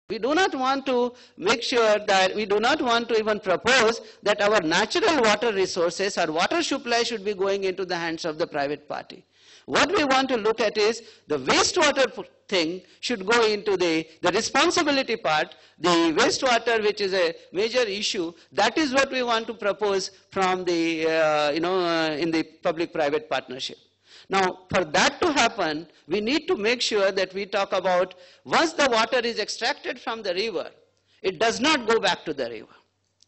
We do not want to make sure that we do not want to even propose that our natural water resources or water supply should be going into the hands of the private party. What we want to look at is the wastewater thing should go into the responsibility part, the wastewater, which is a major issue. That is what we want to propose from the, in the public-private partnership. Now, for that to happen, we need to make sure that we talk about once the water is extracted from the river, it does not go back to the river,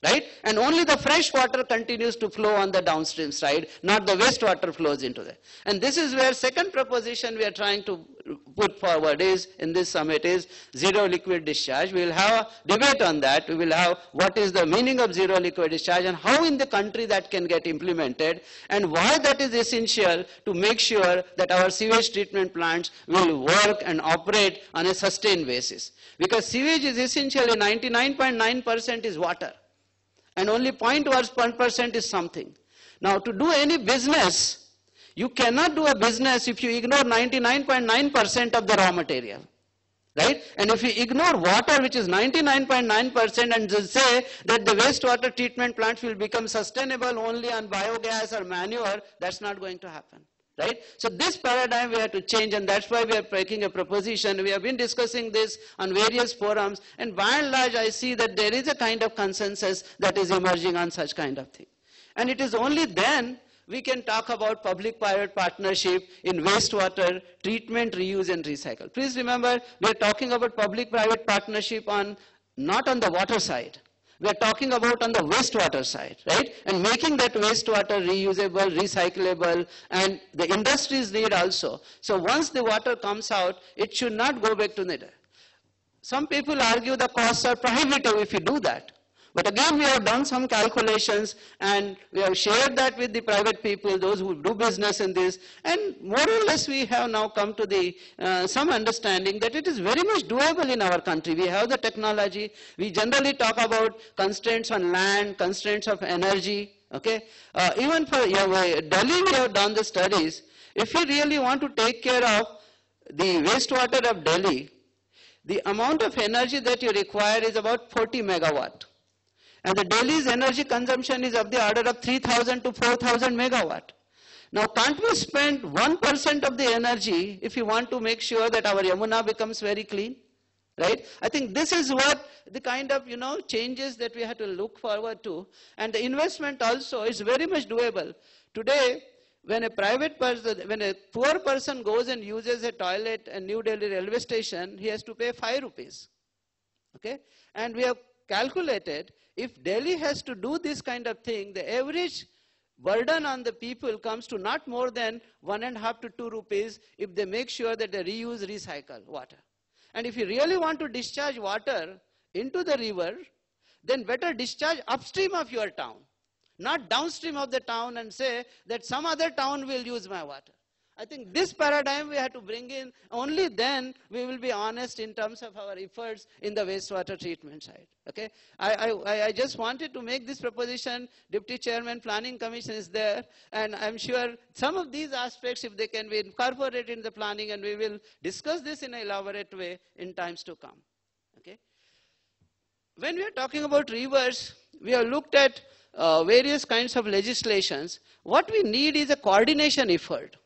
right? And only the fresh water continues to flow on the downstream side, not the wastewater flows into there. And this is where second proposition we are trying to put forward is, in this summit, is zero liquid discharge. We will have a debate on that. We will have what is the meaning of zero liquid discharge and how in the country that can get implemented and why that is essential to make sure that our sewage treatment plants will work and operate on a sustained basis. Because sewage is essentially 99.9% is water and only 0.1% is something. Now, to do any business, you cannot do a business if you ignore 99.9% of the raw material, right? And if you ignore water, which is 99.9%, and just say that the wastewater treatment plants will become sustainable only on biogas or manure, that's not going to happen, right? So this paradigm we have to change, and that's why we are making a proposition. We have been discussing this on various forums, and by and large, I see that there is a kind of consensus that is emerging on such kind of thing. And it is only then we can talk about public-private partnership in wastewater treatment, reuse, and recycle. Please remember, we are talking about public-private partnership on, not on the water side. We are talking about on the wastewater side, right? And making that wastewater reusable, recyclable, and the industries need also. So once the water comes out, it should not go back to the. Some people argue the costs are prohibitive if you do that. But again, we have done some calculations and we have shared that with the private people, those who do business in this, and more or less we have now come to the some understanding that it is very much doable in our country. We have the technology. We generally talk about constraints on land, constraints of energy. Okay, even for Delhi, we have done the studies. If you really want to take care of the wastewater of Delhi, the amount of energy that you require is about 40 megawatt. And the Delhi's energy consumption is of the order of 3,000 to 4,000 megawatt. Now, can't we spend 1% of the energy if you want to make sure that our Yamuna becomes very clean, right? I think this is what the kind of, changes that we have to look forward to. And the investment also is very much doable. Today, when a private person, when a poor person goes and uses a toilet at New Delhi railway station, he has to pay 5 rupees, okay? And we have calculated, if Delhi has to do this kind of thing, the average burden on the people comes to not more than 1.5 to 2 rupees if they make sure that they reuse, recycle water. And if you really want to discharge water into the river, then better discharge upstream of your town, not downstream of the town and say that some other town will use my water. I think this paradigm we have to bring in, only then we will be honest in terms of our efforts in the wastewater treatment side. Okay? I just wanted to make this proposition. Deputy Chairman, Planning Commission is there, and I'm sure some of these aspects, if they can be incorporated in the planning, and we will discuss this in an elaborate way in times to come. Okay? When we are talking about rivers, we have looked at various kinds of legislations. What we need is a coordination effort.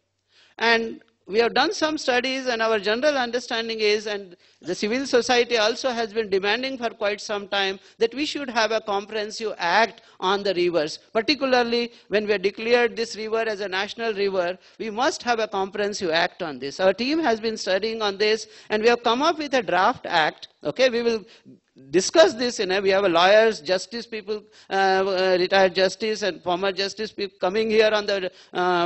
And we have done some studies, and our general understanding is, and the civil society also has been demanding for quite some time, that we should have a comprehensive act on the rivers. Particularly when we have declared this river as a national river, we must have a comprehensive act on this. Our team has been studying on this, and we have come up with a draft act. Okay, we will discuss this. We have a lawyers, justice people, retired justice and former justice people coming here on the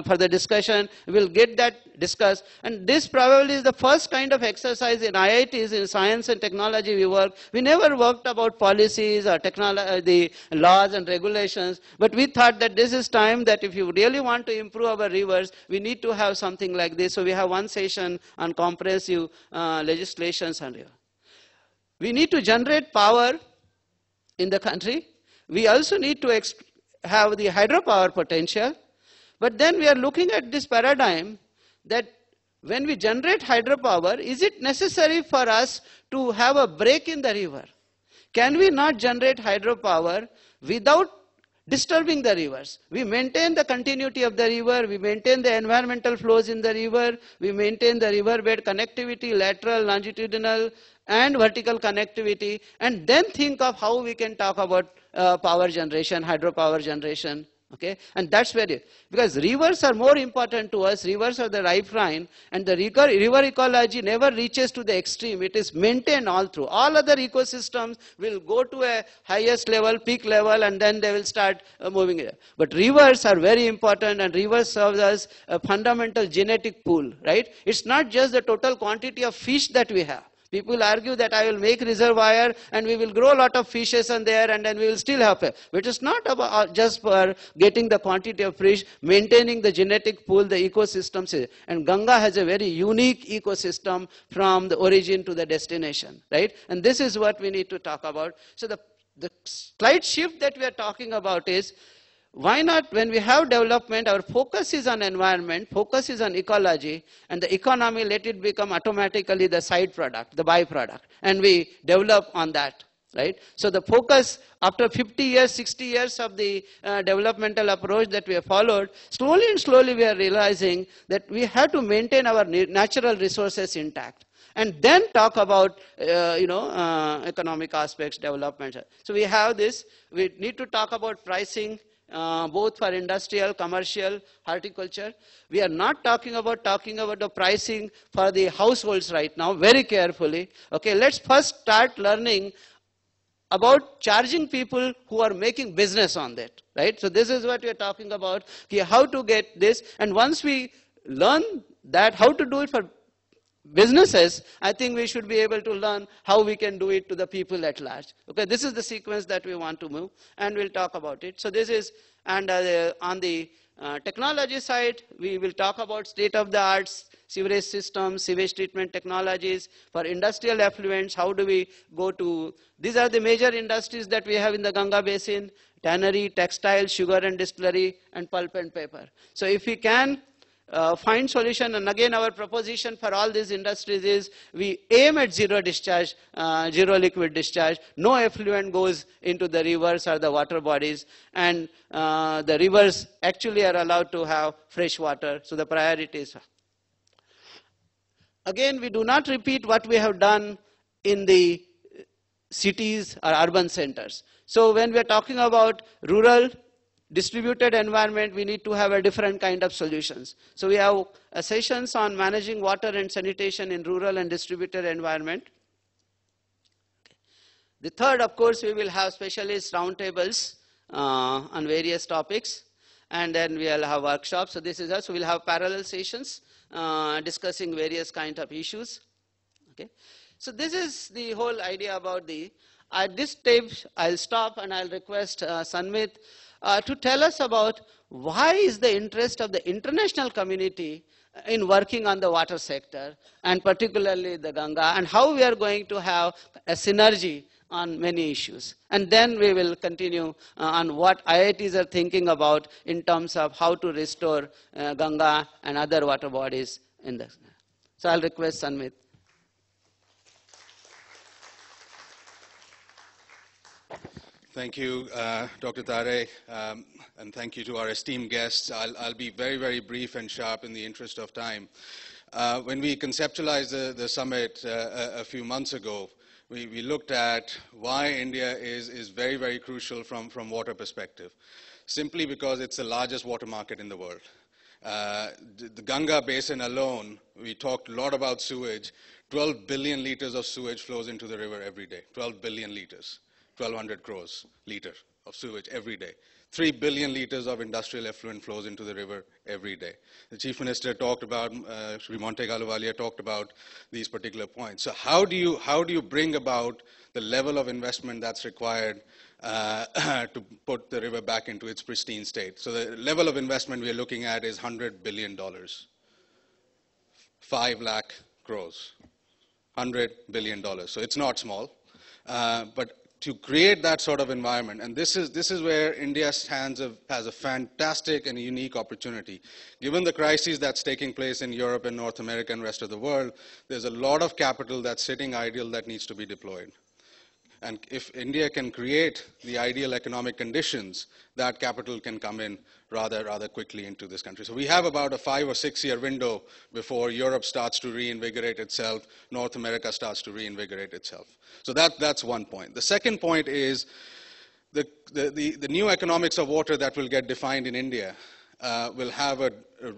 for the discussion. We will get that discussed. And this probably is the first kind of exercise in IITs, in science and technology we work. We never worked about policies or the laws and regulations, but we thought that this is time that if you really want to improve our rivers, we need to have something like this. So we have one session on comprehensive legislations on river. We need to generate power in the country. We also need to have the hydropower potential. But then we are looking at this paradigm that when we generate hydropower, is it necessary for us to have a break in the river? Can we not generate hydropower without disturbing the rivers? We maintain the continuity of the river, we maintain the environmental flows in the river, we maintain the riverbed connectivity, lateral, longitudinal, and vertical connectivity, and then think of how we can talk about power generation, hydropower generation. Okay, and that's very, because rivers are more important to us, rivers are the lifeline, and the river ecology never reaches to the extreme, it is maintained all through. All other ecosystems will go to a highest level, peak level, and then they will start moving it. But rivers are very important, and rivers serve as a fundamental genetic pool, right? It's not just the total quantity of fish that we have. People argue that I will make reservoir and we will grow a lot of fishes in there and then we will still have it. But it's not about just for getting the quantity of fish, maintaining the genetic pool, the ecosystems. And Ganga has a very unique ecosystem from the origin to the destination, right? And this is what we need to talk about. So the slight shift that we are talking about is, why not, when we have development, our focus is on environment, focus is on ecology, and the economy, let it become automatically the side product, the byproduct, and we develop on that, right? So the focus, after 50 years, 60 years of the developmental approach that we have followed, slowly and slowly we are realizing that we have to maintain our natural resources intact, and then talk about, economic aspects, development. So we have this, we need to talk about pricing, both for industrial, commercial, horticulture. We are not talking about the pricing for the households right now, very carefully. Okay, let's first start learning about charging people who are making business on that, right? So this is what we are talking about, how to get this, and once we learn that, how to do it for businesses, I think we should be able to learn how we can do it to the people at large. Okay, this is the sequence that we want to move, and we'll talk about it. So this is, and on the technology side, we will talk about state-of-the-art sewerage systems, sewage treatment technologies. For industrial effluents, how do we go to, these are the major industries that we have in the Ganga basin: tannery, textile, sugar and distillery, and pulp and paper. So if we can find solution, and again our proposition for all these industries is we aim at zero discharge, zero liquid discharge, no effluent goes into the rivers or the water bodies, and the rivers actually are allowed to have fresh water, so the priority is. Again, we do not repeat what we have done in the cities or urban centers. So when we are talking about rural distributed environment, we need to have a different kind of solutions. So we have sessions on managing water and sanitation in rural and distributed environment. The third, of course, we will have specialist roundtables on various topics, and then we will have workshops. So this is us. So we'll have parallel sessions discussing various kinds of issues. Okay. So this is the whole idea about the. At this stage, I'll stop and I'll request Sanmit to tell us about why is the interest of the international community in working on the water sector, and particularly the Ganga, and how we are going to have a synergy on many issues. And then we will continue on what IITs are thinking about in terms of how to restore Ganga and other water bodies in the. So I'll request Sanmit. Thank you, Dr. Tare, and thank you to our esteemed guests. I'll be very, very brief and sharp in the interest of time. When we conceptualized the summit a few months ago, we looked at why India is very, very crucial from water perspective, simply because it's the largest water market in the world. The Ganga basin alone, we talked a lot about sewage. 12 billion liters of sewage flows into the river every day, 12 billion liters. 1,200 crores liter of sewage every day. 3 billion liters of industrial effluent flows into the river every day. The Chief Minister talked about, Shri Montague Ahluwalia talked about these particular points. So how do you bring about the level of investment that's required to put the river back into its pristine state? So the level of investment we're looking at is $100 billion, 5 lakh crores, $100 billion. So it's not small, but to create that sort of environment. And this is where India has a fantastic and unique opportunity. Given the crisis that's taking place in Europe and North America and rest of the world, there's a lot of capital that's sitting idle that needs to be deployed. And if India can create the ideal economic conditions, that capital can come in rather quickly into this country. So we have about a 5 or 6 year window before Europe starts to reinvigorate itself, North America starts to reinvigorate itself. So that's one point. The second point is the new economics of water that will get defined in India will have a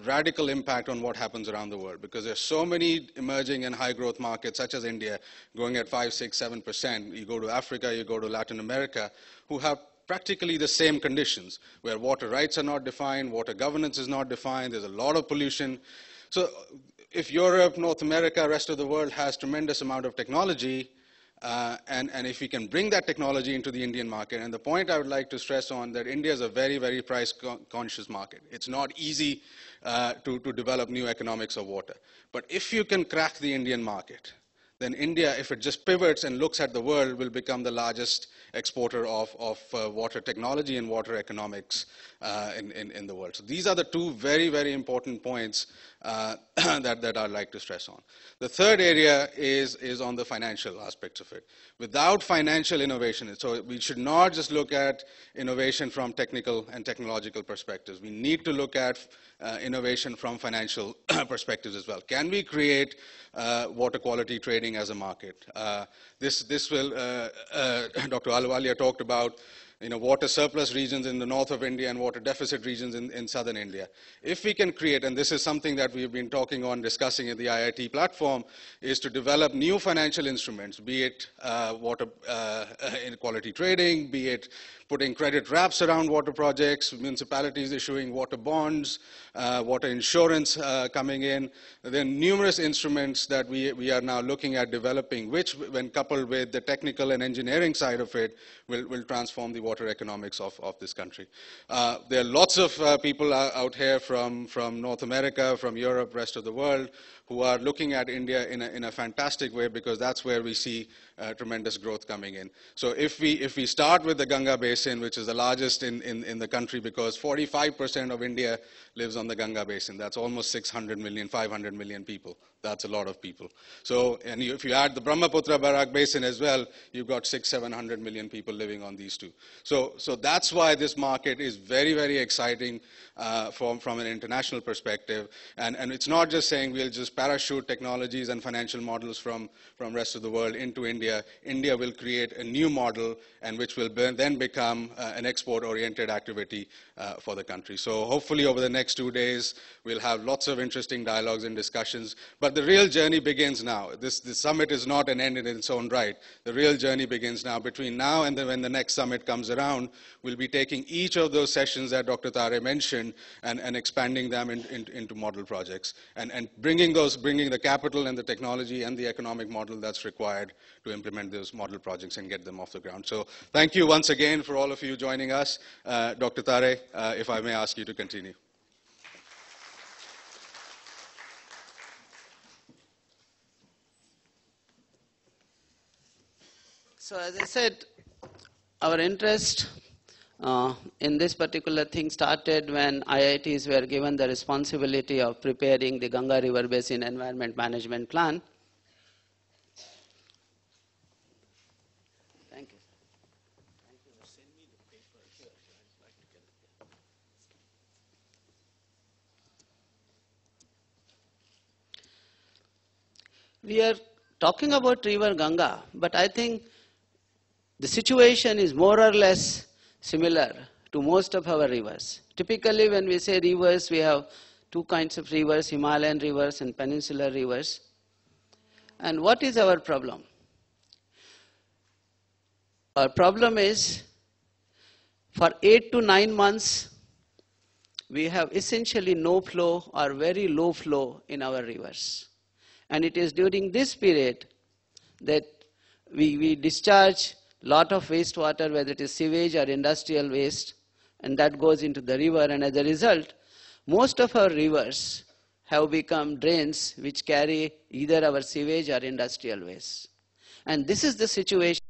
radical impact on what happens around the world, because there's so many emerging and high growth markets such as India going at 5, 6, 7%. You go to Africa, you go to Latin America, who have practically the same conditions, where water rights are not defined, water governance is not defined, there's a lot of pollution. So if Europe, North America, rest of the world has tremendous amount of technology, and if we can bring that technology into the Indian market, and the point I would like to stress on that India is a very, very price-conscious market. It's not easy to develop new economics of water. But if you can crack the Indian market, then India, if it just pivots and looks at the world, will become the largest exporter of water technology and water economics in the world. So these are the two very, very important points that I'd like to stress on. The third area is on the financial aspects of it. Without financial innovation, so we should not just look at innovation from technical and technological perspectives. We need to look at innovation from financial perspectives as well. Can we create water quality trading as a market? This will, Dr. Ahluwalia talked about water surplus regions in the north of India and water deficit regions in southern India. If we can create, and this is something that we've been talking on, discussing in the IIT platform, is to develop new financial instruments, be it water inequality trading, be it putting credit wraps around water projects, municipalities issuing water bonds, water insurance coming in. There are numerous instruments that we are now looking at developing, which, when coupled with the technical and engineering side of it, will transform the water economics of this country. There are lots of people out here from North America, from Europe, rest of the world, who are looking at India in a fantastic way, because that's where we see tremendous growth coming in. So if we start with the Ganga Basin, which is the largest in the country, because 45% of India lives on the Ganga Basin. That's almost 600 million, 500 million people. That's a lot of people. So, and if you add the Brahmaputra Barak Basin as well, you've got 600-700 million people living on these two. So that's why this market is very, very exciting from an international perspective. And it's not just saying we'll just parachute technologies and financial models from rest of the world into India. India will create a new model, and which will then become an export-oriented activity for the country. So hopefully over the next 2 days, we'll have lots of interesting dialogues and discussions. But the real journey begins now. This summit is not an end in its own right. The real journey begins now. Between now and when the next summit comes around, we'll be taking each of those sessions that Dr. Tare mentioned and expanding them into model projects, and bringing the capital and the technology and the economic model that's required to implement those model projects and get them off the ground. So thank you once again for all of you joining us. Dr. Tare, if I may ask you to continue. So as I said, our interest in this particular thing started when IITs were given the responsibility of preparing the Ganga River Basin Environment Management Plan. Thank you. Send me the paper. Sure, I'd like to get it. We are talking about river Ganga, but I think the situation is more or less similar to most of our rivers. Typically, when we say rivers, we have two kinds of rivers, Himalayan rivers and peninsular rivers. And what is our problem? Our problem is, for 8 to 9 months, we have essentially no flow or very low flow in our rivers. And it is during this period that we discharge lot of wastewater, whether it is sewage or industrial waste, and that goes into the river, and as a result, most of our rivers have become drains which carry either our sewage or industrial waste. And this is the situation